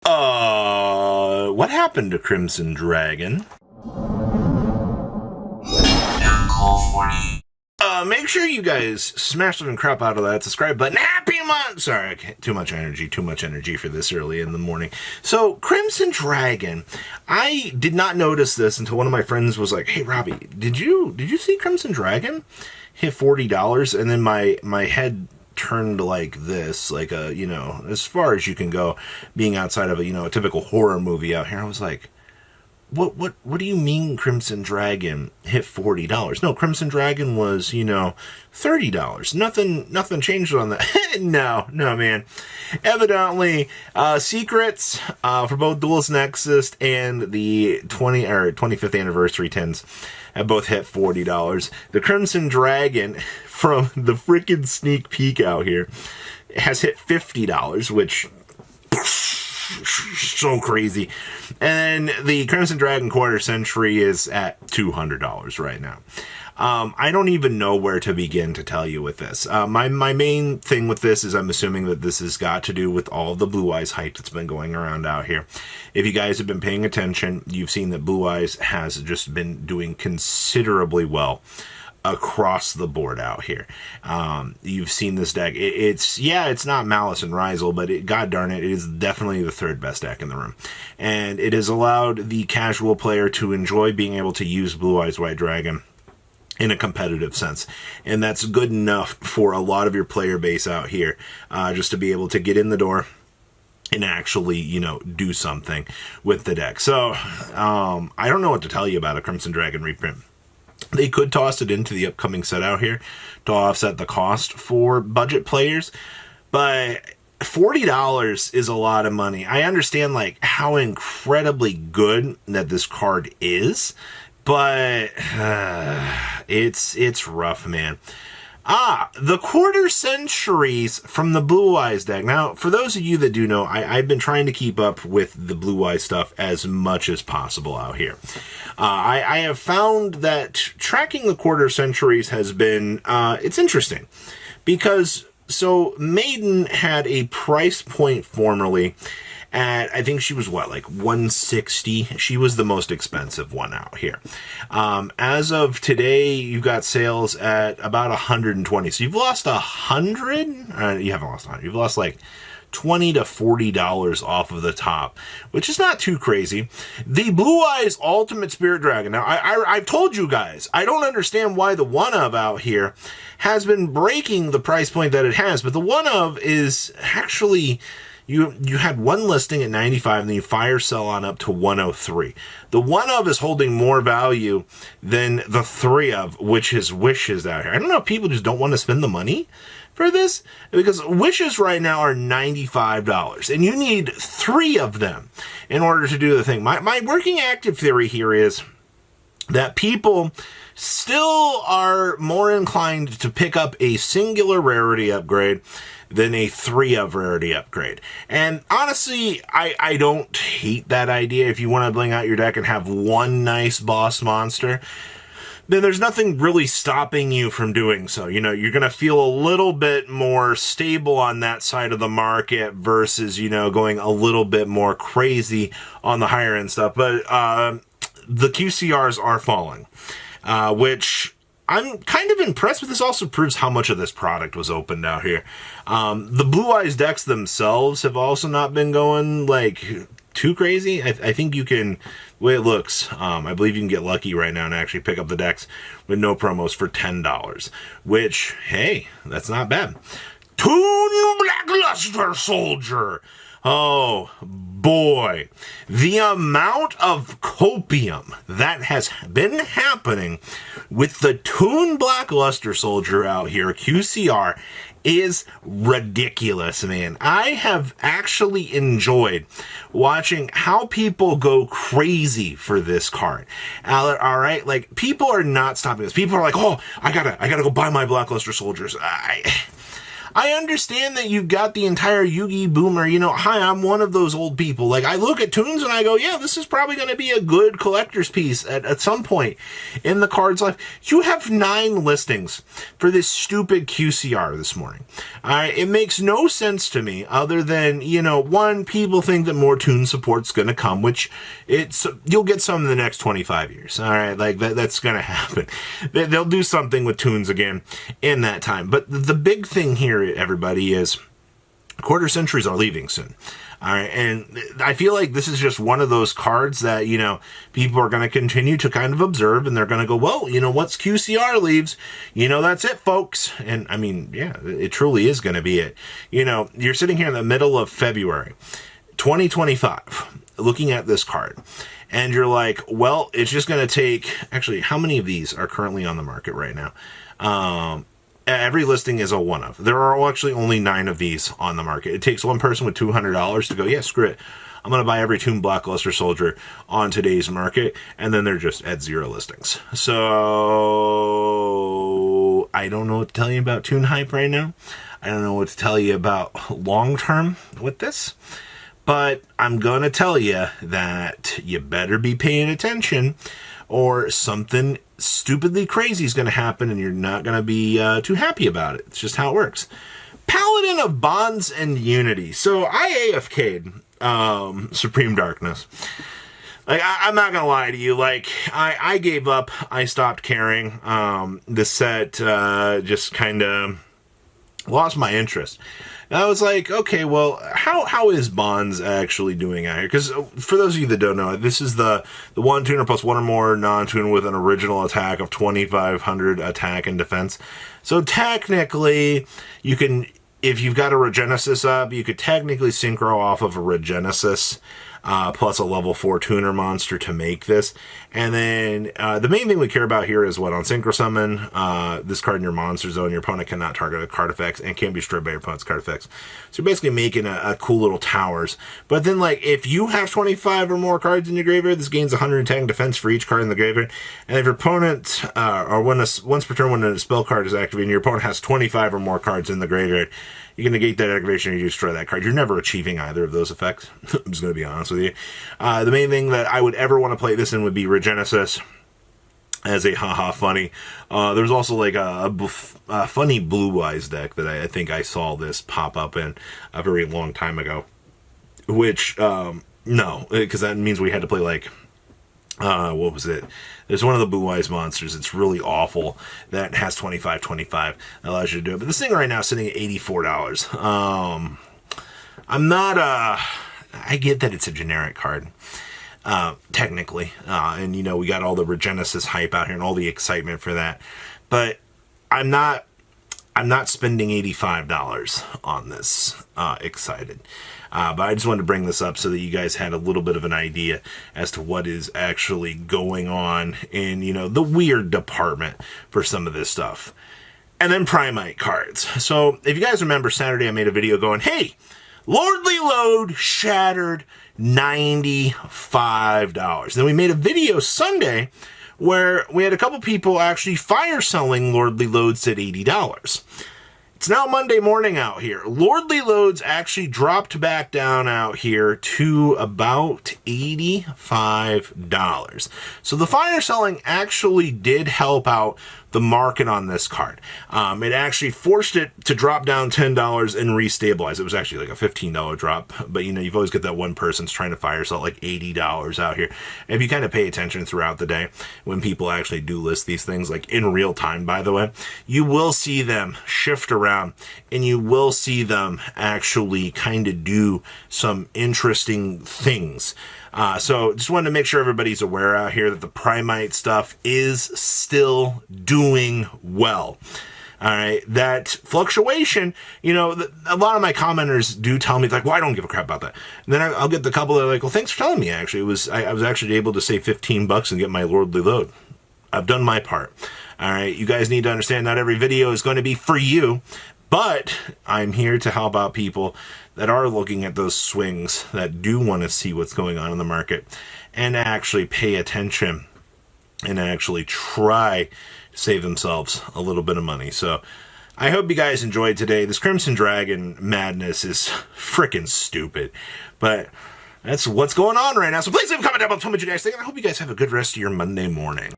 What happened to Crimson Dragon? Make sure you guys smash the crap out of that subscribe button. Happy month! Sorry, too much energy for this early in the morning. So, Crimson Dragon, I did not notice this until one of my friends was like, "Hey, Robbie, did you see Crimson Dragon hit $40?" And then my head turned like this, like as far as you can go, being outside of a typical horror movie out here. I was like, what do you mean Crimson Dragon hit $40? No, Crimson Dragon was, $30. Nothing changed on that. No, man. Evidently, secrets for both Duelist Nexus and the 25th anniversary tins have both hit $40. The Crimson Dragon from the freaking sneak peek out here has hit $50, which so crazy. And the Crimson Dragon Quarter Century is at $200 right now. I don't even know where to begin to tell you with this. My main thing with this is I'm assuming that this has got to do with all the Blue Eyes hype that's been going around out here. If you guys have been paying attention, you've seen that Blue Eyes has just been doing considerably well across the board out here. You've seen this deck. It's not Malice and Ryzel, but god darn it is definitely the third best deck in the room. And it has allowed the casual player to enjoy being able to use Blue Eyes White Dragon in a competitive sense. And that's good enough for a lot of your player base out here, just to be able to get in the door and actually, do something with the deck. So, I don't know what to tell you about a Crimson Dragon reprint. They could toss it into the upcoming set out here to offset the cost for budget players, but $40 is a lot of money. I understand how incredibly good that this card is, but it's rough, man. The Quarter Centuries from the Blue Eyes deck. Now, for those of you that do know, I've been trying to keep up with the Blue Eyes stuff as much as possible out here. I have found that tracking the Quarter Centuries has been, it's interesting. Because, Maiden had a price point formerly at, I think she was $160. She was the most expensive one out here. As of today, you've got sales at about 120. So you've lost 100. You haven't lost 100. You've lost $20 to $40 off of the top, which is not too crazy. The Blue Eyes Ultimate Spirit Dragon. Now, I've told you guys, I don't understand why the one of out here has been breaking the price point that it has, but the one of is actually, you had one listing at 95 and then you fire sell on up to 103. The one of is holding more value than the three of, which is Wishes out here. I don't know if people just don't want to spend the money for this, because Wishes right now are $95 and you need three of them in order to do the thing. My working active theory here is that people still are more inclined to pick up a singular rarity upgrade than a 3 of rarity upgrade. And honestly, I don't hate that idea. If you want to bling out your deck and have one nice boss monster, then there's nothing really stopping you from doing so. You're going to feel a little bit more stable on that side of the market versus, going a little bit more crazy on the higher end stuff. But the QCRs are falling, which I'm kind of impressed with. This also proves how much of this product was opened out here. The Blue Eyes decks themselves have also not been going too crazy. I think you can, the way it looks, I believe you can get lucky right now and actually pick up the decks with no promos for $10, which, hey, that's not bad. Toon Blackluster Soldier. Oh boy, the amount of copium that has been happening with the Toon Blackluster Soldier out here, QCR, is ridiculous, man. I have actually enjoyed watching how people go crazy for this card. All right, people are not stopping this. People are like, oh, I gotta go buy my Blackluster Soldiers. I understand that you've got the entire Yugi boomer. Hi, I'm one of those old people. Like, I look at Toons and I go, yeah, this is probably going to be a good collector's piece at some point in the card's life. You have 9 listings for this stupid QCR this morning. All right, it makes no sense to me other than, one, people think that more Toon support's going to come, which you'll get some in the next 25 years. All right, like that's going to happen. They'll do something with Toons again in that time. But the big thing here, everybody, is quarter centuries are leaving soon. All right, and I feel like this is just one of those cards that, people are going to continue to kind of observe, and they're going to go, well, once QCR leaves, that's it, folks. And I mean, yeah, it truly is going to be it. You're sitting here in the middle of February 2025 looking at this card, and you're like, well, it's just going to take, actually, how many of these are currently on the market right now? Every listing is a one of. There are actually only 9 of these on the market. It takes one person with $200 to go, yeah, screw it. I'm going to buy every Toon Blockbuster Soldier on today's market, and then they're just at 0 listings. So I don't know what to tell you about Toon hype right now. I don't know what to tell you about long term with this. But I'm going to tell you that you better be paying attention, or something stupidly crazy is going to happen and you're not going to be too happy about it. It's just how it works. Paladin of Bonds and Unity. So I AFK'd Supreme Darkness. Like, I'm not going to lie to you. Like, I gave up. I stopped caring. The set just kind of lost my interest. And I was like, okay, well, how is Bonds actually doing out here? Because for those of you that don't know, this is the 1 tuner plus 1 or more non-tuner with an original attack of 2,500 attack and defense. So technically, you can, if you've got a Regenesis up, you could technically synchro off of a Regenesis plus a level 4 tuner monster to make this. And then the main thing we care about here is what on Synchro Summon, this card in your monster zone, your opponent cannot target a card effects and can't be destroyed by your opponent's card effects. So you're basically making a cool little towers. But then, like, if you have 25 or more cards in your graveyard, this gains 110 defense for each card in the graveyard. And if your opponent, or once per turn when a spell card is activated, and your opponent has 25 or more cards in the graveyard, you can negate that activation and you destroy that card. You're never achieving either of those effects. I'm just going to be honest with you. The main thing that I would ever want to play this in would be Regenesis as a haha funny. There's also like a funny Blue Eyes deck that I think I saw this pop up in a very long time ago. Which, no, because that means we had to play like, what was it? There's one of the Blue Eyes monsters. It's really awful. That has 25/25. Allows you to do it. But this thing right now is sitting at $84. I'm not, I get that it's a generic card. Technically. And we got all the Regenesis hype out here and all the excitement for that. But I'm not spending $85 on this, excited. But I just wanted to bring this up so that you guys had a little bit of an idea as to what is actually going on in, the weird department for some of this stuff. And then Primite cards. So if you guys remember Saturday, I made a video going, hey, Lordly Load shattered $95. Then we made a video Sunday where we had a couple people actually fire selling Lordly Loads at $80. It's now Monday morning out here. Lordly Loads actually dropped back down out here to about $85. So the fire selling actually did help out the market on this card. It actually forced it to drop down $10 and restabilize. It was actually like a $15 drop, but you've always got that one person's trying to fire sell like $80 out here. And if you kind of pay attention throughout the day, when people actually do list these things, like in real time, by the way, you will see them shift around and you will see them actually kind of do some interesting things. So just wanted to make sure everybody's aware out here that the Primite stuff is still doing well. All right, that fluctuation, a lot of my commenters do tell me, like, well, I don't give a crap about that. And then I'll get the couple that are like, well, thanks for telling me, actually. I was actually able to save $15 and get my Lordly Load. I've done my part. All right, you guys need to understand not every video is going to be for you, but I'm here to help out people that are looking at those swings, that do want to see what's going on in the market, and actually pay attention and actually try to save themselves a little bit of money. So I hope you guys enjoyed today. This Crimson Dragon madness is freaking stupid, but that's what's going on right now. So please leave a comment down below, tell me what you guys think, and I hope you guys have a good rest of your Monday morning.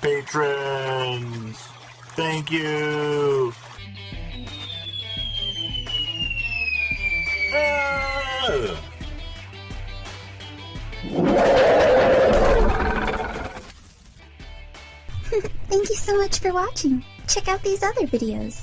Patrons, thank you. Thank you so much for watching. Check out these other videos.